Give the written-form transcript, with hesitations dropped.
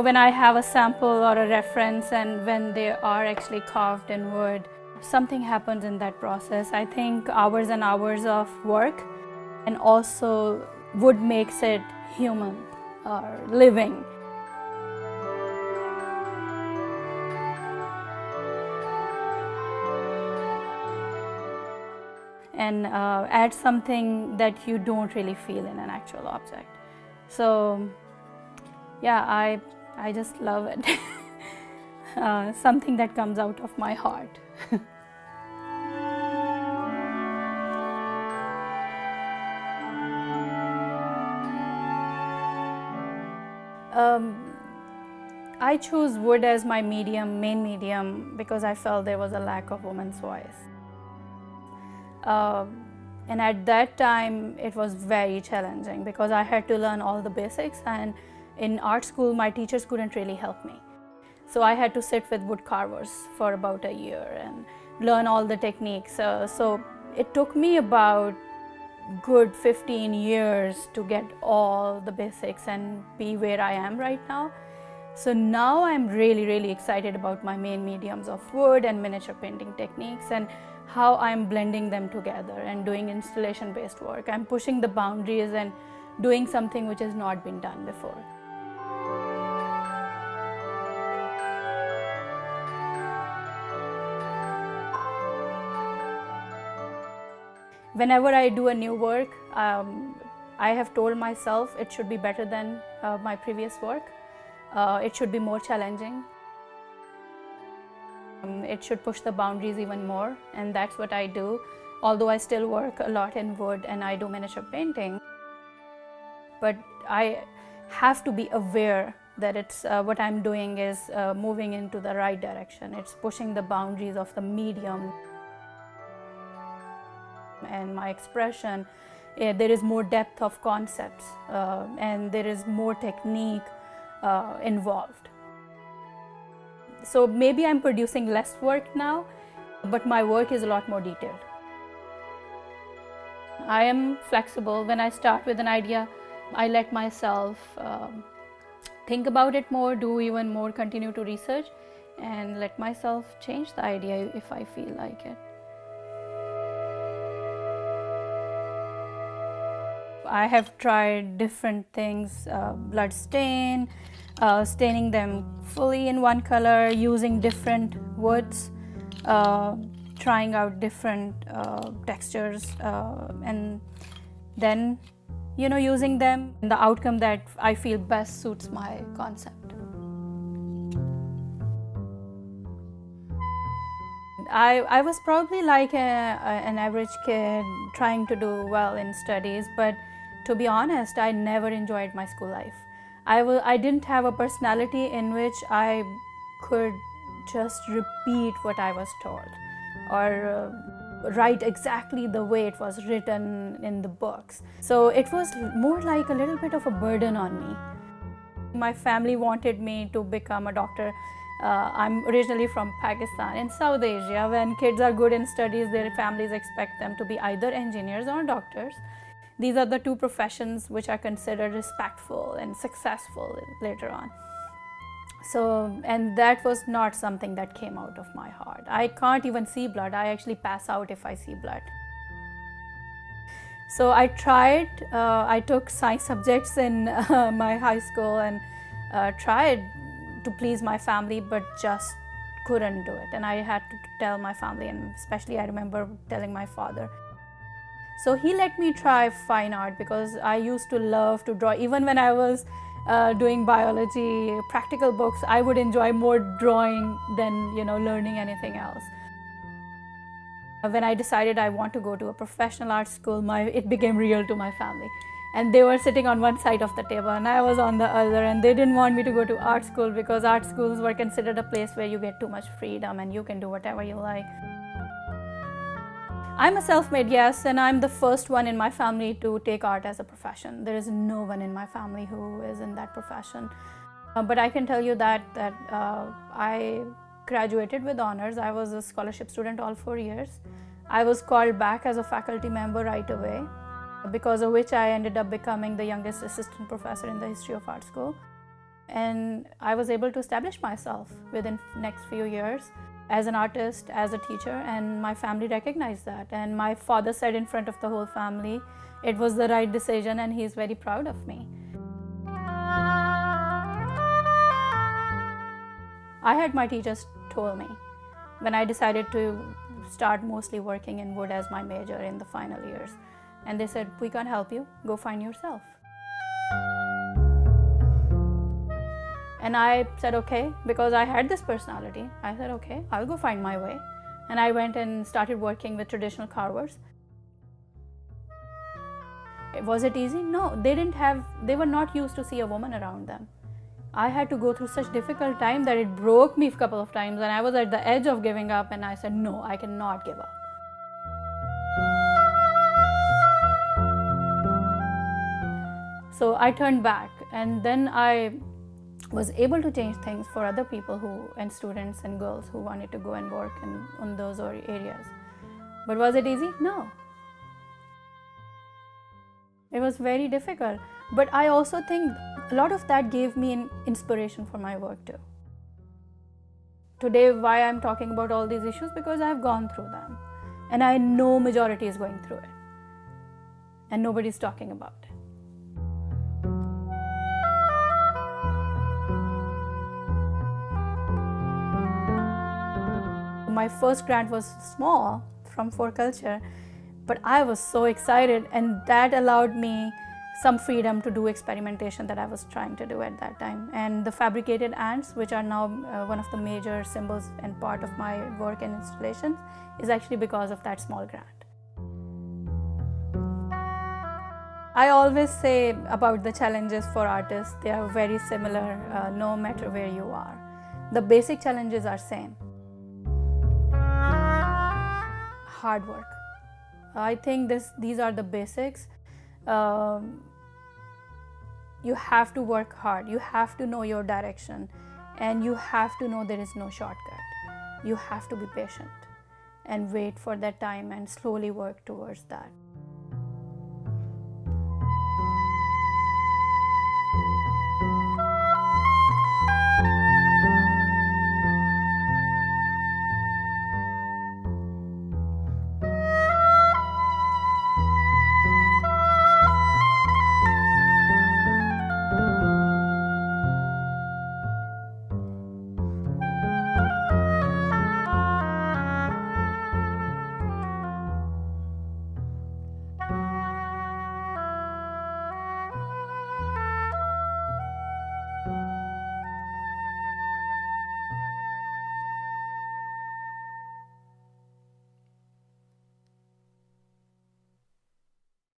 When I have a sample or a reference and when they are actually carved in wood, something happens in that process. I think hours and hours of work, and also wood makes it human or living. And add something that you don't really feel in an actual object. So yeah, I just love it. Something that comes out of my heart. I chose wood as my main medium, because I felt there was a lack of women's voice. And at that time, it was very challenging because I had to learn all the basics, and in art school, my teachers couldn't really help me. So I had to sit with wood carvers for about a year and learn all the techniques. So it took me about good 15 years to get all the basics and be where I am right now. So now I'm really excited about my main mediums of wood and miniature painting techniques and how I'm blending them together and doing installation-based work. I'm pushing the boundaries and doing something which has not been done before. Whenever I do a new work, I have told myself it should be better than my previous work. It should be more challenging. It should push the boundaries even more, and that's what I do. Although I still work a lot in wood and I do miniature painting, but I have to be aware that it's what I'm doing is moving into the right direction. It's pushing the boundaries of the medium and my expression. There is more depth of concepts and there is more technique involved. So maybe I'm producing less work now, but my work is a lot more detailed. I am flexible. When I start with an idea, I let myself think about it more, do even more, continue to research, and let myself change the idea if I feel like it. I have tried different things, blood stain, staining them fully in one color, using different woods, trying out different textures, and then, using them in the outcome that I feel best suits my concept. I was probably like an average kid trying to do well in studies, but to be honest, I never enjoyed my school life. I didn't have a personality in which I could just repeat what I was told or write exactly the way it was written in the books. So it was more like a little bit of a burden on me. My family wanted me to become a doctor. I'm originally from Pakistan. In South Asia, when kids are good in studies, their families expect them to be either engineers or doctors. These are the two professions which are considered respectful and successful later on. So, and that was not something that came out of my heart. I can't even see blood. I actually pass out if I see blood. So I tried, I took science subjects in my high school and tried to please my family, but just couldn't do it. And I had to tell my family, and especially I remember telling my father. So he let me try fine art because I used to love to draw. Even when I was doing biology, practical books, I would enjoy more drawing than learning anything else. When I decided I want to go to a professional art school, it became real to my family. And they were sitting on one side of the table and I was on the other, and they didn't want me to go to art school because art schools were considered a place where you get too much freedom and you can do whatever you like. I'm a self-made, yes, and I'm the first one in my family to take art as a profession. There is no one in my family who is in that profession. But I can tell you that I graduated with honors. I was a scholarship student all 4 years. I was called back as a faculty member right away, because of which I ended up becoming the youngest assistant professor in the history of art school. And I was able to establish myself within next few years as an artist, as a teacher, and my family recognized that. And my father said in front of the whole family, it was the right decision, and he's very proud of me. I had my teachers told me when I decided to start mostly working in wood as my major in the final years. And they said, we can't help you, go find yourself. And I said, okay, because I had this personality. I said, okay, I'll go find my way. And I went and started working with traditional carvers. Was it easy? No, they were not used to see a woman around them. I had to go through such difficult time that it broke me a couple of times, and I was at the edge of giving up, and I said, no, I cannot give up. So I turned back, and then I was able to change things for other people and students and girls who wanted to go and work on those areas. But was it easy? No. It was very difficult. But I also think a lot of that gave me an inspiration for my work too. Today, why I'm talking about all these issues? Because I've gone through them. And I know majority is going through it. And nobody's talking about it. My first grant was small from For Culture, but I was so excited, and that allowed me some freedom to do experimentation that I was trying to do at that time. And the fabricated ants, which are now one of the major symbols and part of my work and installations, is actually because of that small grant. I always say about the challenges for artists, they are very similar no matter where you are. The basic challenges are same. Hard work. I think these are the basics. You have to work hard. You have to know your direction, and you have to know there is no shortcut. You have to be patient and wait for that time and slowly work towards that.